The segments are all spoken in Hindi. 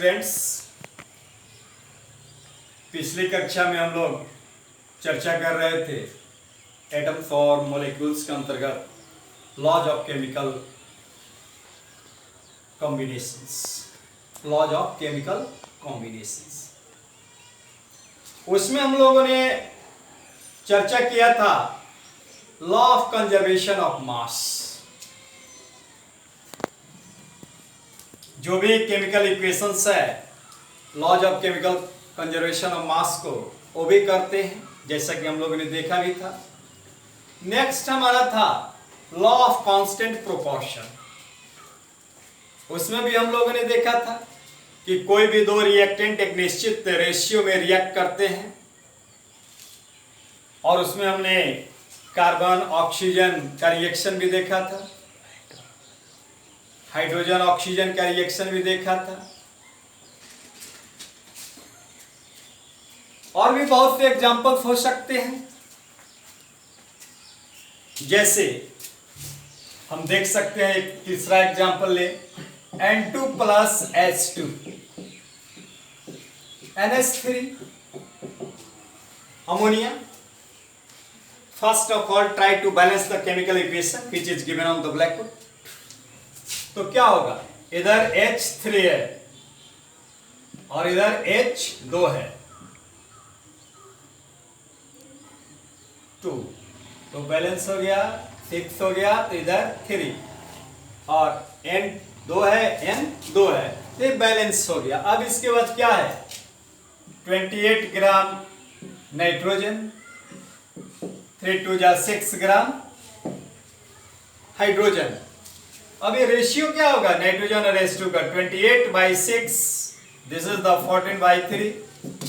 स्टूडेंट्स, पिछली कक्षा में हम लोग चर्चा कर रहे थे एटम्स और मॉलिक्यूल्स के अंतर्गत लॉज ऑफ केमिकल कॉम्बिनेशंस। उसमें हम लोगों ने चर्चा किया था law of conservation of mass. जो भी केमिकल इक्वेशंस है, laws of chemical conservation of mass को वो भी करते हैं, जैसा कि हम लोगों ने देखा भी था। नेक्स्ट हमारा था लॉ ऑफ कांस्टेंट प्रोपोर्शन। उसमें भी हम लोगों ने देखा था कि कोई भी दो रिएक्टेंट एक निश्चित रेशियो में रिएक्ट करते हैं, और उसमें हमने कार्बन ऑक्सीजन का रिएक्शन भी देखा था, हाइड्रोजन ऑक्सीजन का रिएक्शन भी देखा था, और भी बहुत से एग्जांपल्स हो सकते हैं। जैसे हम देख सकते हैं, एक तीसरा एग्जांपल ले, N2 plus H2 NH3 ammonia. First of all try to balance the chemical equation which is given on the blackboard. तो क्या होगा, इधर H3 है और इधर H2 है, 2 तो बैलेंस हो गया, 6 हो गया, तो इधर 3 और N2 है, N2 है, तो ये बैलेंस हो गया। अब इसके बाद क्या है, 28 ग्राम नाइट्रोजन, 3 2 जा 6 ग्राम हाइड्रोजन। अब ये रेशियो क्या होगा नाइट्रोजन और H2 का, 28/6, दिस इज द 14/3,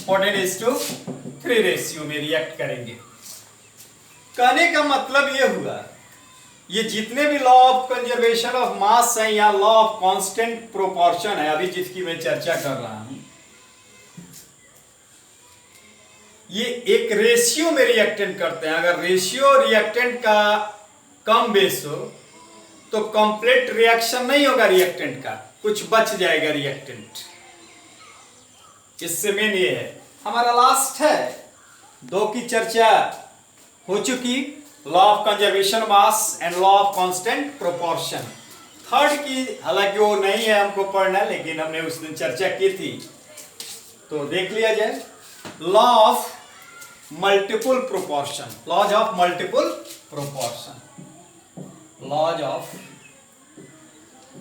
14:3 रेशियो में रिएक्ट करेंगे। कहने का मतलब ये हुआ, ये जितने भी लॉ ऑफ कंजर्वेशन ऑफ मास है या लॉ ऑफ कांस्टेंट प्रोपोर्शन है, अभी जिसकी मैं चर्चा कर रहा हूं, ये एक रेशियो में रिएक्टेंट करते हैं। अगर रेशियो रिएक्टेंट का कम बेस हो तो कंप्लीट रिएक्शन नहीं होगा रिएक्टेंट का, कुछ बच जाएगा रिएक्टेंट। इससे मेन ये है। हमारा लास्ट है, 2 की चर्चा हो चुकी, law of conservation mass and law of constant proportion. Third की हालांकि वो नहीं है हमको पढ़ना, लेकिन हमने उस दिन चर्चा की थी, तो देख लिया जाए। Law of multiple proportion, laws of multiple proportion, laws of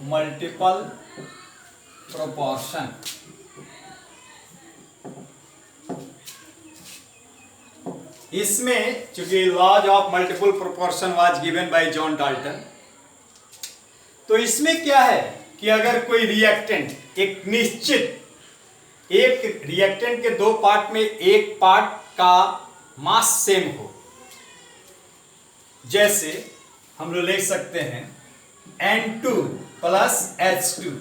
multiple proportion. इसमें चूंकि laws of multiple proportion was given by John Dalton, तो इसमें क्या है कि अगर कोई रिएक्टेंट एक निश्चित, एक रिएक्टेंट के 2 पार्ट में एक पार्ट का मास सेम हो, जैसे हम लोग लिख सकते हैं N2 प्लस H2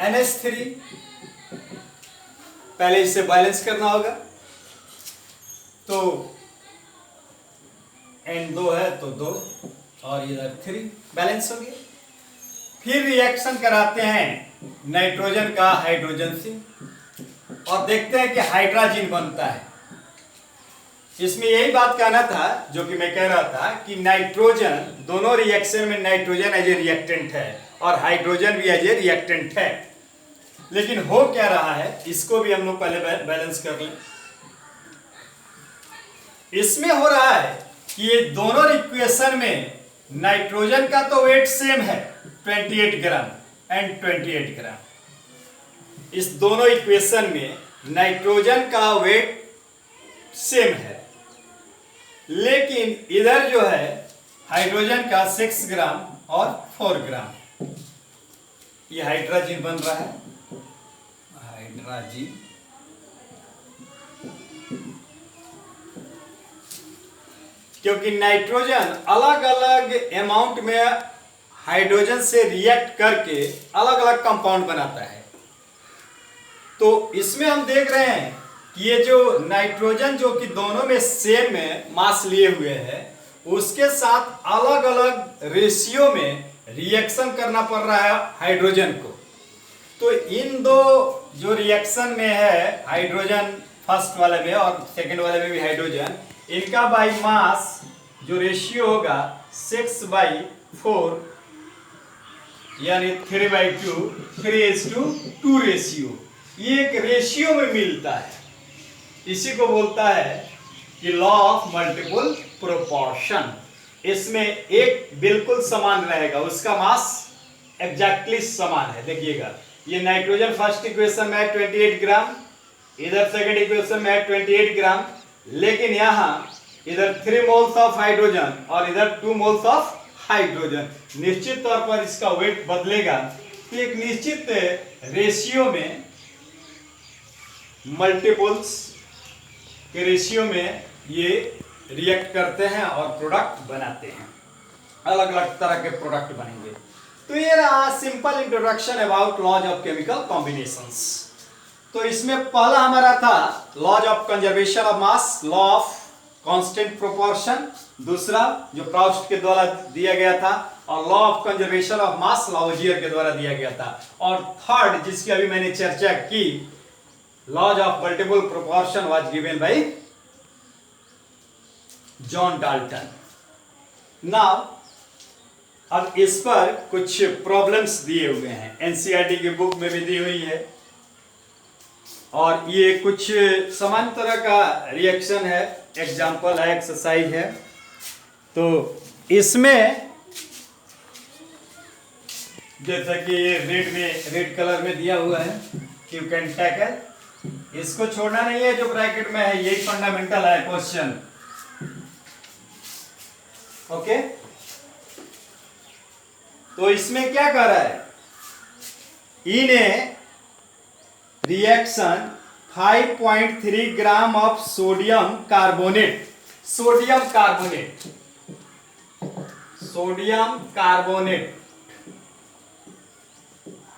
NH3, पहले इसे बैलेंस करना होगा, तो N2 है तो 2 और इधर 3 बैलेंस हो गया। फिर रिएक्शन कराते हैं नाइट्रोजन का हाइड्रोजन से और देखते हैं कि हाइड्रोजन बनता है। इसमें यही बात कहना था जो कि मैं कह रहा था कि नाइट्रोजन, दोनों रिएक्शन में नाइट्रोजन एज ए रिएक्टेंट है और हाइड्रोजन भी एज ए रिएक्टेंट है। लेकिन हो क्या रहा है, इसको भी हम लोग पहले बैलेंस कर लें। इसमें हो रहा है कि ये दोनों इक्वेशन में नाइट्रोजन का तो वेट सेम है 28 ग्राम एंड 28 ग्राम। इस दोनों इक्वेशन में नाइट्रोजन का वेट सेम है, लेकिन इधर जो है हाइड्रोजन का 6 ग्राम और 4 ग्राम, ये हाइड्रोजन बन रहा है, हाइड्रोजन। क्योंकि नाइट्रोजन अलग अलग अमाउंट में हाइड्रोजन से रिएक्ट करके अलग अलग कंपाउंड बनाता है। तो इसमें हम देख रहे हैं कि ये जो नाइट्रोजन जो कि दोनों में सेम मास लिए हुए है, उसके साथ अलग अलग रेशियो में रिएक्शन करना पड़ रहा है हाइड्रोजन को। तो इन दो जो रिएक्शन में है, हाइड्रोजन फर्स्ट वाले में और सेकंड वाले में भी हाइड्रोजन, इनका बाई मास जो रेशियो होगा 6/4 यानी 3/2, 3:2 रेशियो, ये एक रेशियो में मिलता है। इसी को बोलता है कि लॉ ऑफ मल्टीपल प्रोपोर्शन। इसमें एक बिल्कुल समान रहेगा, उसका मास एग्जैक्टली समान है। देखिएगा, ये नाइट्रोजन फर्स्ट इक्वेशन में है 28 ग्राम, इधर सेकंड इक्वेशन में है 28 ग्राम, लेकिन यहाँ इधर 3 मोल्स ऑफ हाइड्रोजन और इधर 2 मोल्स ऑफ हाइड्रोजन। निश्चित तौर पर इसका वेट बदलेगा, तो एक निश्चित रेशियो में, मल्टीपल्स के रेशियो में ये रिएक्ट करते हैं और प्रोडक्ट बनाते हैं। अलग अलग तरह के प्रोडक्ट बनेंगे। तो ये रहा simple introduction about laws of chemical combinations. तो इसमें पहला हमारा था laws of conservation of mass, law of constant proportion, दूसरा जो प्राउस्ट के द्वारा दिया गया था, और law of conservation of mass Lavoisier के द्वारा दिया गया था, और थर्ड जिसकी अभी मैंने चर्चा की, laws of multiple proportion was given by John Dalton. Now अब इस पर कुछ प्रॉब्लम्स दिए हुए हैं, एनसीईआरटी की बुक में भी दी हुई है, और ये कुछ समान तरह का रिएक्शन है, एग्जाम्पल है, एक्सरसाइज है। तो इसमें जैसा कि ये रेड कलर में दिया हुआ है, यू कैन टैकल, इसको छोड़ना नहीं है जो ब्रैकेट में है, यही फंडामेंटल है क्वेश्चन। ओके, तो इसमें क्या कर रहा है, in a reaction 5.3 gram of sodium carbonate, sodium carbonate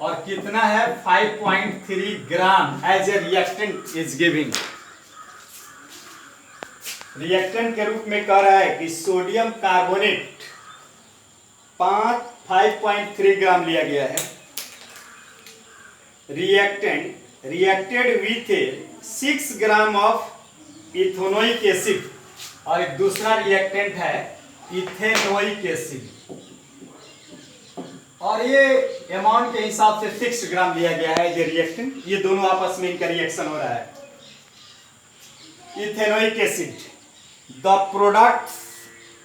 और कितना है 5.3 gram as a reactant is giving. Reactant के रूप में कह रहा है कि सोडियम कार्बोनेट 5.3 ग्राम लिया गया है। Reactant reacted with 6 gram of ethanoic acid, और एक दूसरा रिएक्टेंट है इथेनोइक एसिड, और ये अमाउंट के हिसाब से 6 ग्राम लिया गया है ये रिएक्टेंट। ये दोनों आपस में इनका रिएक्शन हो रहा है। Ethanoic acid, the product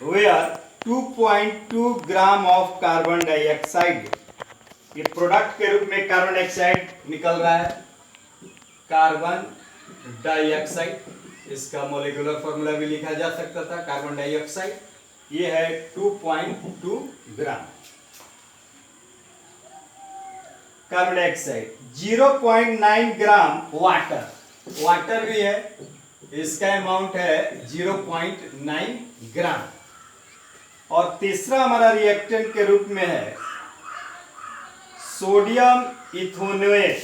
were 2.2 gram of carbon dioxide, ये प्रोडक्ट के रूप में कार्बन डाइऑक्साइड निकल रहा है, कार्बन डाइऑक्साइड, इसका मोलिकुलर फॉर्मूला भी लिखा जा सकता था, कार्बन डाइऑक्साइड, ये है 2.2 gram carbon dioxide, 0.9 gram water, water भी है, इसका अमाउंट है 0.9 ग्राम, और तीसरा हमारा रिएक्टेंट के रूप में है सोडियम इथेनोएट,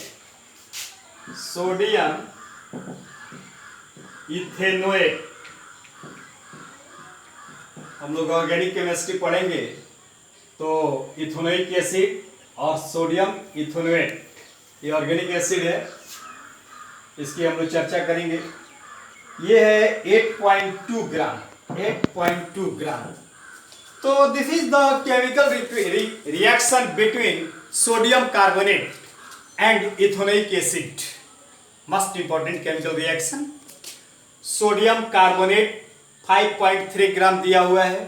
हम लोग ऑर्गेनिक केमिस्ट्री पढ़ेंगे तो इथेनोइक एसिड और सोडियम इथेनोएट, ये ऑर्गेनिक एसिड है, इसकी हम लोग चर्चा करेंगे। ये है 8.2 ग्राम, 8.2 ग्राम। तो this is the chemical reaction between sodium carbonate and ethanoic acid, must important chemical reaction. Sodium carbonate 5.3 ग्राम दिया हुआ है,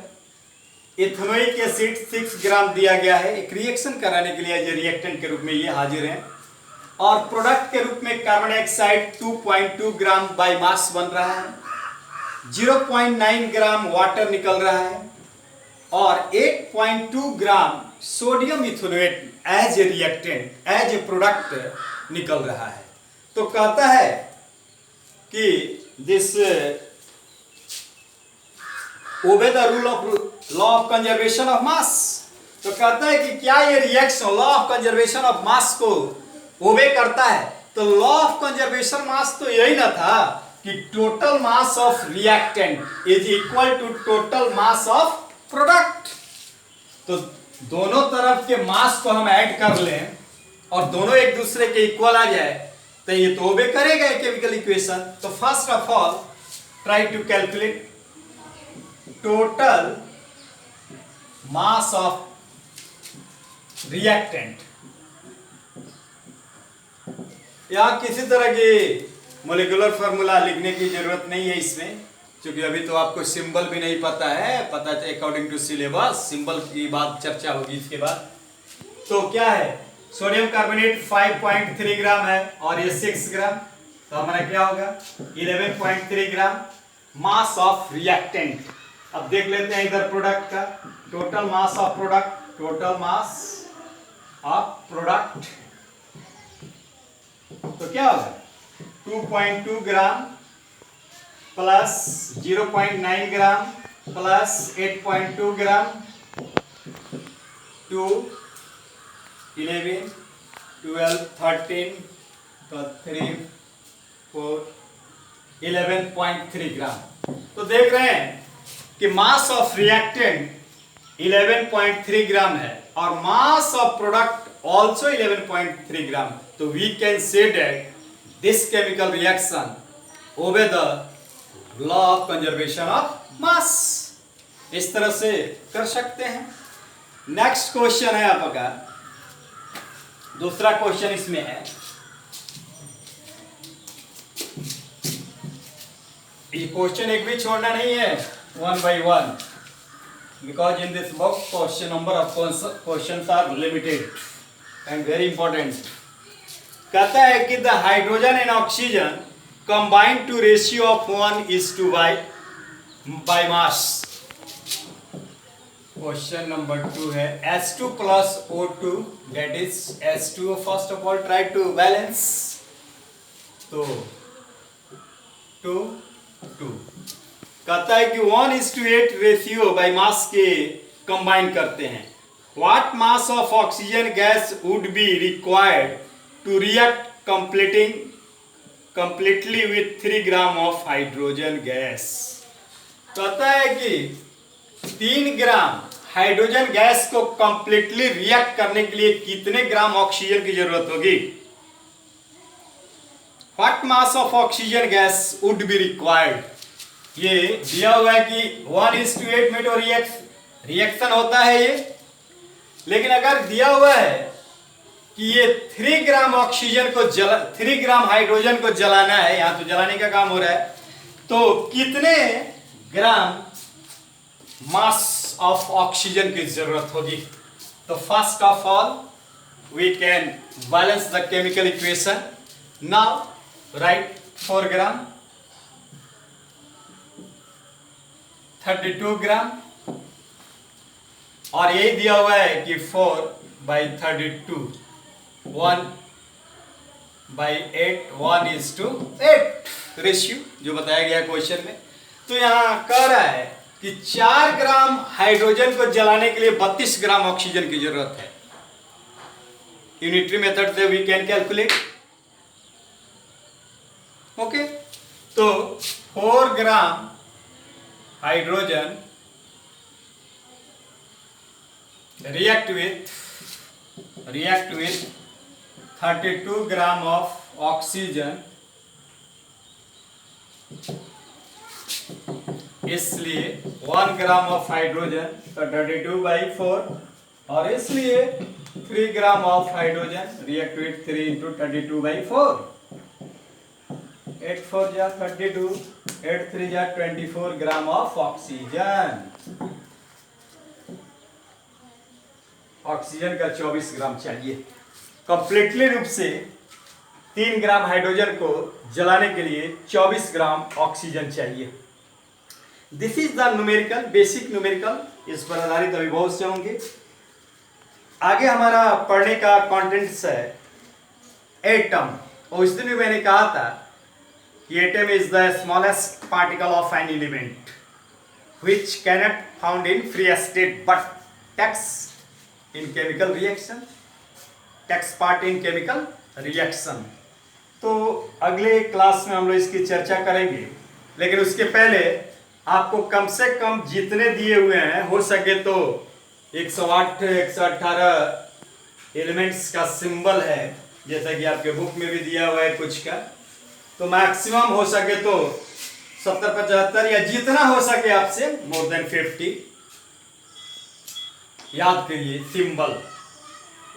इथेनोइक एसिड 6 ग्राम दिया गया है। एक रिएक्शन कराने के लिए एज ए रिएक्टेंट के रूप में ये हाजिर है, और प्रोडक्ट के रूप में carbon dioxide 2.2 gram by mass बन रहा है, 0.9 ग्राम वाटर निकल रहा है, और 8.2 gram sodium ethanoate as a reactant, as a product निकल रहा है। तो कहता है कि this obey the rule of law of conservation of mass. तो कहता है कि क्या ये reaction law of conservation of mass को ओबे करता है। तो लॉ ऑफ कंजर्वेशन मास तो यही ना था कि total mass of reactant is equal to total mass of product. तो दोनों तरफ के मास को हम ऐड कर लें और दोनों एक दूसरे के इक्वल आ जाए तो ये तो ओबे करेगा केमिकल इक्वेशन। तो first of all try to calculate total mass of reactant. यहां किसी तरह की मोलिकुलर फॉर्मूला लिखने की जरूरत नहीं है इसमें, क्योंकि अभी तो आपको सिंबल भी नहीं पता है। पता है अकॉर्डिंग टू सिलेबस सिंबल की बात चर्चा होगी इसके बाद। तो क्या है, सोडियम कार्बोनेट 5.3 ग्राम है और ये 6 ग्राम, तो हमारा क्या होगा 11.3 ग्राम मास ऑफ रिएक्टेंट। अब देख लेते हैं इधर प्रोडक्ट का total mass of product. Total mass of product तो क्या होगा 2.2 ग्राम प्लस 0.9 ग्राम प्लस 8.2 ग्राम 2 11 12 13 3 4 11.3 ग्राम। तो देख रहे हैं कि मास ऑफ रिएक्टेंट 11.3 ग्राम है और mass of product also 11.3 gram. तो we can say that this chemical reaction obey the law of conservation of mass. इस तरह से कर सकते हैं। नेक्स्ट क्वेश्चन है आपका, दूसरा क्वेश्चन इसमें है, ये क्वेश्चन एक भी छोड़ना नहीं है, one by one, because in this book question number of questions are limited and very important. कहता है कि the hydrogen and oxygen combined to ratio of 1:2 by mass। Question number 2 है H2 plus O2 that is H2O। first of all try to balance, तो 2 2 कहता है कि 1:8 रेशियो बाय मास के कंबाइन करते हैं। What mass of oxygen gas would be required to react completely with 3 gram of hydrogen gas. कहता है कि 3 ग्राम हाइड्रोजन गैस को कंप्लीटली रिएक्ट करने के लिए कितने ग्राम ऑक्सीजन की जरूरत होगी। What mass of oxygen gas would be required, ये दिया हुआ है कि 1:8 में तो रिएक्शन होता है ये, लेकिन अगर दिया हुआ है कि ये 3 ग्राम ऑक्सीजन को 3 ग्राम हाइड्रोजन को जलाना है, यहां तो जलाने का काम हो रहा है, तो कितने ग्राम मास ऑफ ऑक्सीजन की जरूरत होगी। तो first of all we can balance the chemical equation. Now write 4 gram 32 gram और यही दिया हुआ है कि 4/32 1/8 1:8 रेशियो जो बताया गया क्वेश्चन में। तो यहां कह रहा है कि 4 ग्राम हाइड्रोजन को जलाने के लिए 32 ग्राम ऑक्सीजन की जरूरत है। यूनिटरी मेथड से वी कैन कैलकुलेट। ओके, तो 4 gram hydrogen react with 32 gram of oxygen, इसलिए 1 ग्राम ऑफ हाइड्रोजन तो 32/4 और इसलिए 3 gram of hydrogen react with 3 × 32/4। 8 4 जा 32, 8 3 जा 24 ग्राम ऑफ ऑक्सीजन। ऑक्सीजन का 24 ग्राम चाहिए। कंप्लीटली रूप से 3 ग्राम हाइड्रोजन को जलाने के लिए 24 ग्राम ऑक्सीजन चाहिए। This is the numerical, basic numerical, इस पर आधारित अभी बहुत से होंगे। आगे हमारा पढ़ने का कंटेंट्स है एटम। और इस दिन भी मैंने कहा था कि atom is the smallest particle of an element which cannot found in free state but takes in chemical reaction, takes part in chemical reaction. तो अगले क्लास में हम लोग इसकी चर्चा करेंगे, लेकिन उसके पहले आपको कम से कम जितने दिए हुए हैं हो सके तो 108 118 एलिमेंट्स का सिंबल है, जैसा कि आपके बुक में भी दिया हुआ है कुछ का, तो मैक्सिमम हो सके तो 70-75 या जितना हो सके आपसे मोर देन 50 याद करिए सिंबल।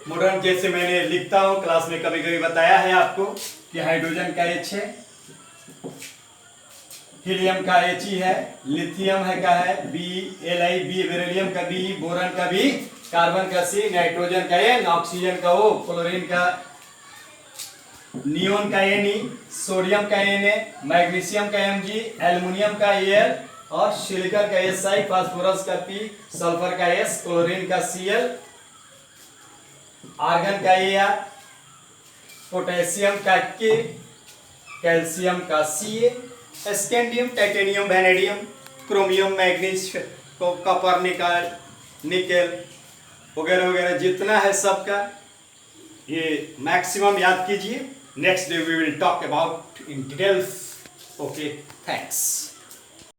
मॉडर्न जैसे मैंने लिखता हूं, क्लास में कभी कभी बताया है आपको कि हाइड्रोजन का H है, हीलियम का He है, लिथियम है का है Bli, बेरिलियम का B, बोरॉन का B, कार्बन का C, नाइट्रोजन का N, ऑक्सीजन का O, क्लोरीन का नियोन का Ne, सोडियम का Na, मैग्नीशियम का Mg, एल्युमिनियम का Al और सिलिकॉन का Si, फास्फोरस का P, सल्फर का S, क्लोरीन का Cl, आर्गन का Ar, पोटेशियम का K, कैल्शियम का Ca, scandium, titanium, vanadium, chromium, manganese, copper, nickel वगैरह वगैरह जितना है सबका ये मैक्सिमम याद कीजिए। Next day we will talk about in details. Okay, thanks.